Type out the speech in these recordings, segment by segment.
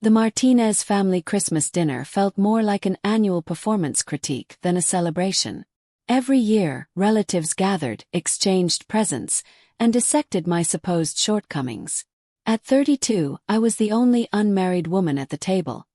The Martinez family Christmas dinner felt more like an annual performance critique than a celebration. Every year, relatives gathered, exchanged presents, and dissected my supposed shortcomings. At 32, I was the only unmarried woman at the table,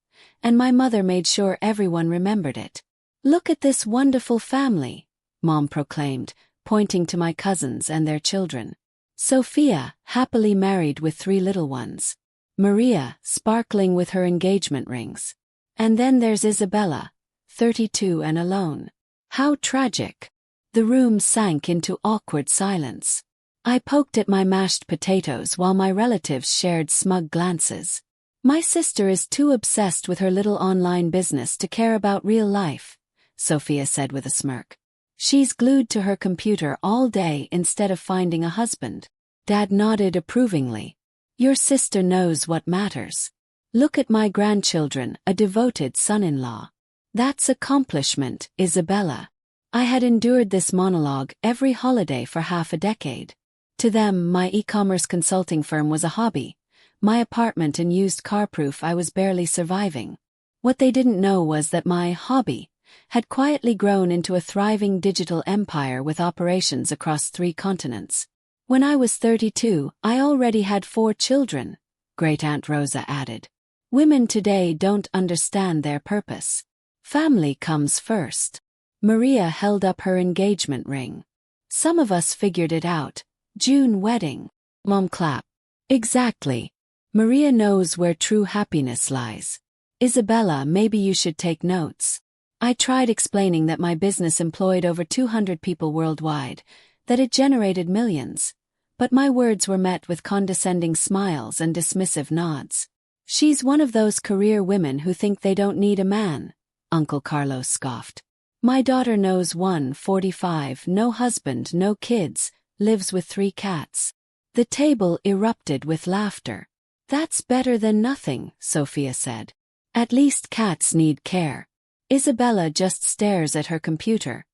and my mother made sure everyone remembered it. "Look at this wonderful family," Mom proclaimed, pointing to my cousins and their children. Sophia, happily married with 3 little ones. Maria, sparkling with her engagement rings. And then there's Isabella, 32 and alone. How tragic. The room sank into awkward silence. I poked at my mashed potatoes while my relatives shared smug glances. "My sister is too obsessed with her little online business to care about real life," Sophia said with a smirk. "She's glued to her computer all day instead of finding a husband." Dad nodded approvingly. "Your sister knows what matters. Look at my grandchildren, a devoted son-in-law." "That's accomplishment, Isabella." I had endured this monologue every holiday for half a decade. To them, my e-commerce consulting firm was a hobby. My apartment and used car proof I was barely surviving. What they didn't know was that my hobby had quietly grown into a thriving digital empire with operations across 3 continents. When I was 32, I already had 4 children, Great Aunt Rosa added. "Women today don't understand their purpose. Family comes first." Maria held up her engagement ring. "Some of us figured it out. June wedding." Mom clapped. "Exactly. Maria knows where true happiness lies. Isabella, maybe you should take notes." I tried explaining that my business employed over 200 people worldwide, that it generated millions. But my words were met with condescending smiles and dismissive nods. "She's one of those career women who think they don't need a man," Uncle Carlos scoffed. "My daughter knows one, 45, no husband, no kids, lives with 3 cats." The table erupted with laughter. "That's better than nothing," Sophia said. "At least cats need care." Isabella just stares at her computer,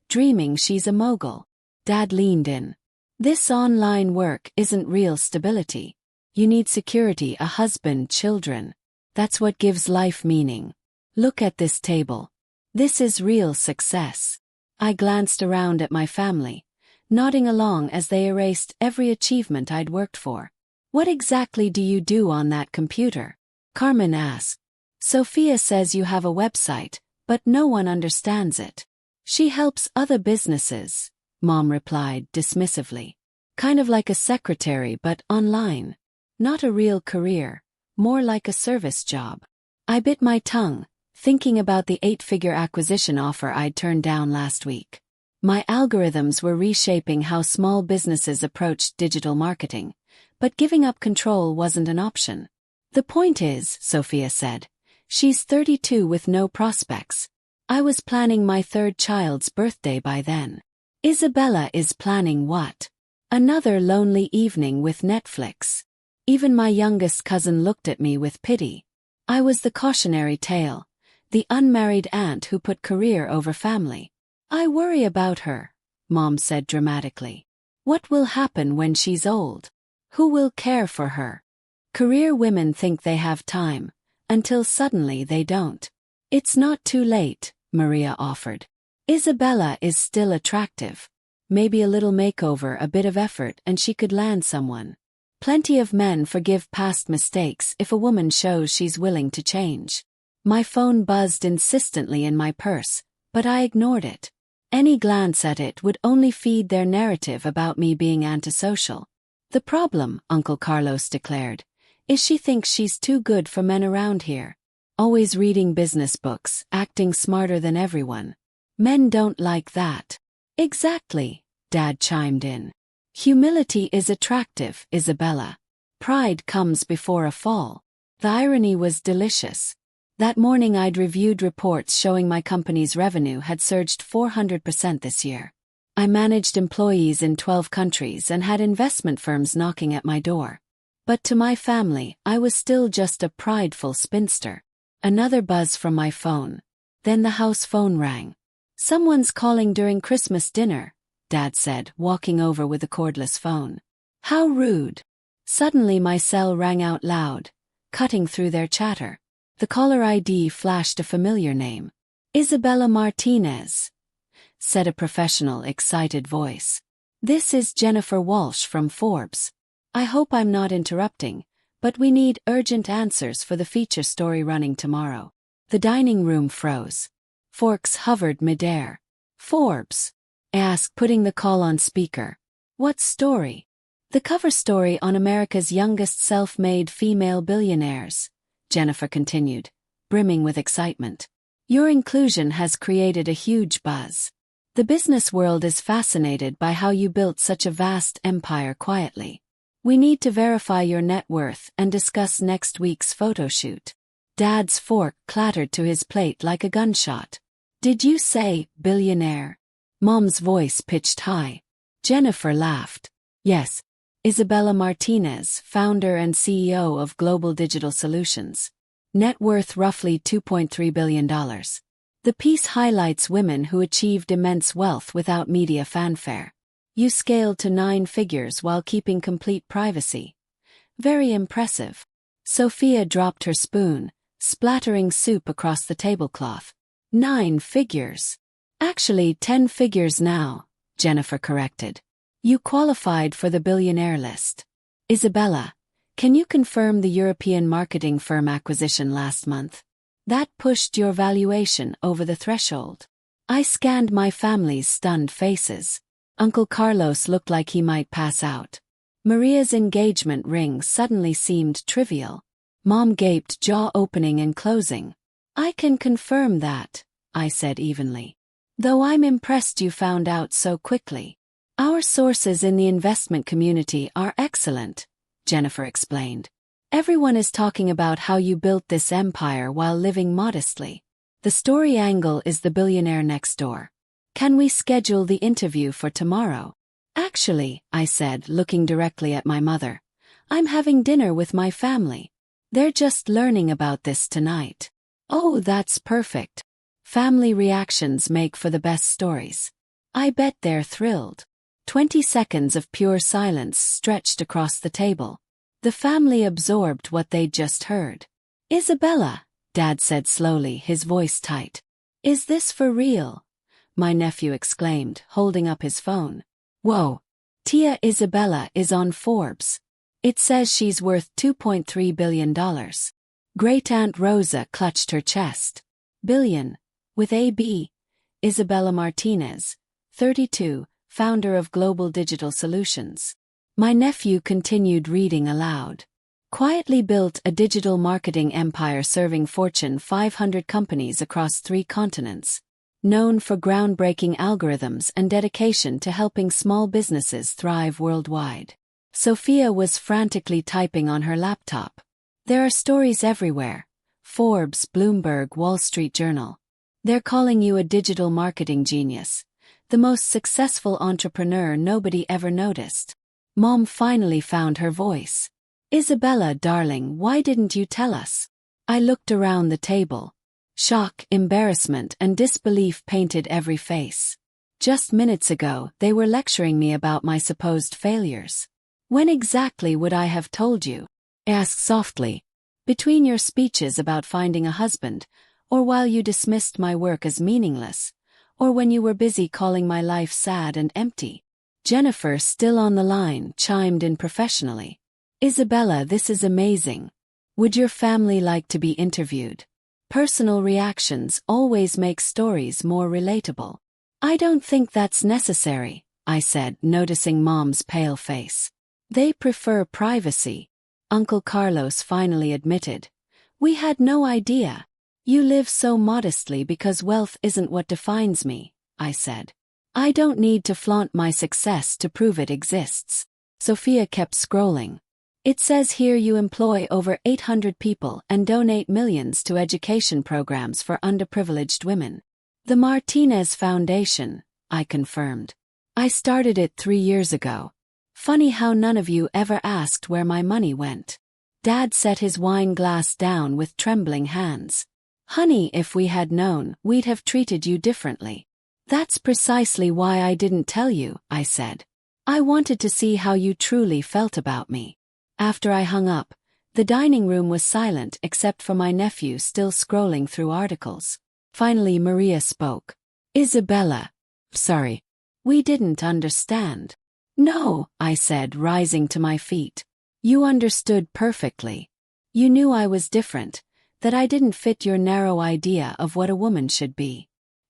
dreaming she's a mogul. Dad leaned in. "This online work isn't real stability. You need security, a husband, children. That's what gives life meaning. Look at this table. This is real success." I glanced around at my family, nodding along as they erased every achievement I'd worked for. "What exactly do you do on that computer?" Carmen asked. "Sophia says you have a website, but no one understands it." "She helps other businesses," Mom replied dismissively. "Kind of like a secretary but online. Not a real career, more like a service job." I bit my tongue, thinking about the 8-figure acquisition offer I'd turned down last week. My algorithms were reshaping how small businesses approached digital marketing, but giving up control wasn't an option. "The point is," Sophia said, "she's 32 with no prospects. I was planning my 3rd child's birthday by then. Isabella is planning what? Another lonely evening with Netflix." Even my youngest cousin looked at me with pity. I was the cautionary tale, the unmarried aunt who put career over family. "I worry about her," Mom said dramatically. "What will happen when she's old? Who will care for her?" Career women think they have time, until suddenly they don't. "It's not too late," Maria offered. "Isabella is still attractive. Maybe a little makeover, a bit of effort, and she could land someone. Plenty of men forgive past mistakes if a woman shows she's willing to change." My phone buzzed insistently in my purse, but I ignored it. Any glance at it would only feed their narrative about me being antisocial. "The problem," Uncle Carlos declared, "is she thinks she's too good for men around here. Always reading business books, acting smarter than everyone. Men don't like that." "Exactly," Dad chimed in. "Humility is attractive, Isabella. Pride comes before a fall." The irony was delicious. That morning I'd reviewed reports showing my company's revenue had surged 400% this year. I managed employees in 12 countries and had investment firms knocking at my door. But to my family, I was still just a prideful spinster. Another buzz from my phone. Then the house phone rang. "Someone's calling during Christmas dinner," Dad said, walking over with the cordless phone. "How rude." Suddenly my cell rang out loud. cutting through their chatter. The caller ID flashed a familiar name. Isabella Martinez, said a professional, excited voice. This is Jennifer Walsh from Forbes. I hope I'm not interrupting, but we need urgent answers for the feature story running tomorrow. The dining room froze. Forks hovered midair. Forbes? I asked, putting the call on speaker. What story? The cover story on America's youngest self-made female billionaires, Jennifer continued, brimming with excitement. Your inclusion has created a huge buzz. The business world is fascinated by how you built such a vast empire quietly. We need to verify your net worth and discuss next week's photo shoot. Dad's fork clattered to his plate like a gunshot. Did you say billionaire? Mom's voice pitched high. Jennifer laughed. Yes. Isabella Martinez, founder and CEO of Global Digital Solutions. Net worth roughly $2.3 billion. The piece highlights women who achieved immense wealth without media fanfare. You scaled to 9 figures while keeping complete privacy. Very impressive. Sophia dropped her spoon, splattering soup across the tablecloth. 9 figures. Actually 10 figures now, Jennifer corrected. You qualified for the billionaire list. Isabella, can you confirm the European marketing firm acquisition last month? That pushed your valuation over the threshold. I scanned my family's stunned faces. Uncle Carlos looked like he might pass out. Maria's engagement ring suddenly seemed trivial. Mom gaped, jaw opening and closing. I can confirm that, I said evenly. Though I'm impressed you found out so quickly. Our sources in the investment community are excellent, Jennifer explained. Everyone is talking about how you built this empire while living modestly. The story angle is the billionaire next door. Can we schedule the interview for tomorrow? Actually, I said, looking directly at my mother, I'm having dinner with my family. They're just learning about this tonight. Oh, that's perfect. Family reactions make for the best stories. I bet they're thrilled. 20 seconds of pure silence stretched across the table. The family absorbed what they'd just heard. Isabella, Dad said slowly, his voice tight. Is this for real? My nephew exclaimed, holding up his phone. Whoa! Tia Isabella is on Forbes. It says she's worth $2.3 billion. Great-Aunt Rosa clutched her chest. Billion, with a B. Isabella Martinez, 32, founder of Global Digital Solutions. My nephew continued reading aloud. Quietly built a digital marketing empire serving Fortune 500 companies across 3 continents. Known for groundbreaking algorithms and dedication to helping small businesses thrive worldwide. Sophia was frantically typing on her laptop. There are stories everywhere. Forbes, Bloomberg, Wall Street Journal. They're calling you a digital marketing genius. The most successful entrepreneur nobody ever noticed. Mom finally found her voice. Isabella, darling, why didn't you tell us? I looked around the table. Shock, embarrassment, and disbelief painted every face. Just minutes ago, they were lecturing me about my supposed failures. When exactly would I have told you? I asked softly. Between your speeches about finding a husband, or while you dismissed my work as meaningless, or when you were busy calling my life sad and empty. Jennifer, still on the line, chimed in professionally. Isabella, this is amazing. Would your family like to be interviewed? Personal reactions always make stories more relatable. I don't think that's necessary, I said, noticing Mom's pale face. They prefer privacy. Uncle Carlos finally admitted. We had no idea. You live so modestly because wealth isn't what defines me, I said. I don't need to flaunt my success to prove it exists. Sophia kept scrolling. It says here you employ over 800 people and donate millions to education programs for underprivileged women. The Martinez Foundation, I confirmed. I started it 3 years ago. Funny how none of you ever asked where my money went. Dad set his wine glass down with trembling hands. Honey, if we had known, we'd have treated you differently. That's precisely why I didn't tell you, I said. I wanted to see how you truly felt about me. After I hung up, The dining room was silent except for my nephew still scrolling through articles. Finally Maria spoke. Isabella. Sorry. We didn't understand. No, I said, rising to my feet. You understood perfectly. You knew I was different, that I didn't fit your narrow idea of what a woman should be.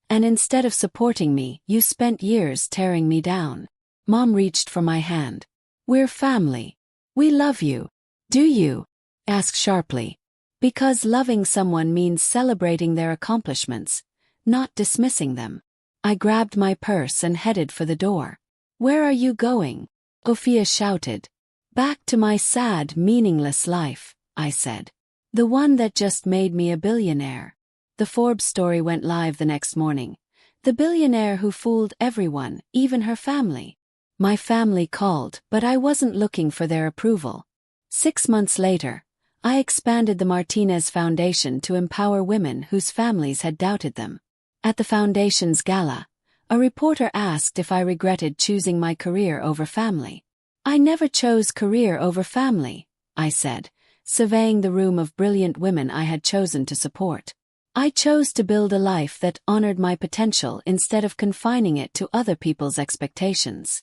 And instead of supporting me, you spent years tearing me down. Mom reached for my hand. We're family. We love you. Do you? Asked sharply. Because loving someone means celebrating their accomplishments, not dismissing them. I grabbed my purse and headed for the door. Where are you going? Sophia shouted. Back to my sad, meaningless life, I said. The one that just made me a billionaire. The Forbes story went live the next morning. The billionaire who fooled everyone, even her family. My family called, but I wasn't looking for their approval. 6 months later, I expanded the Martinez Foundation to empower women whose families had doubted them. At the foundation's gala, a reporter asked if I regretted choosing my career over family. I never chose career over family, I said, surveying the room of brilliant women I had chosen to support. I chose to build a life that honored my potential instead of confining it to other people's expectations.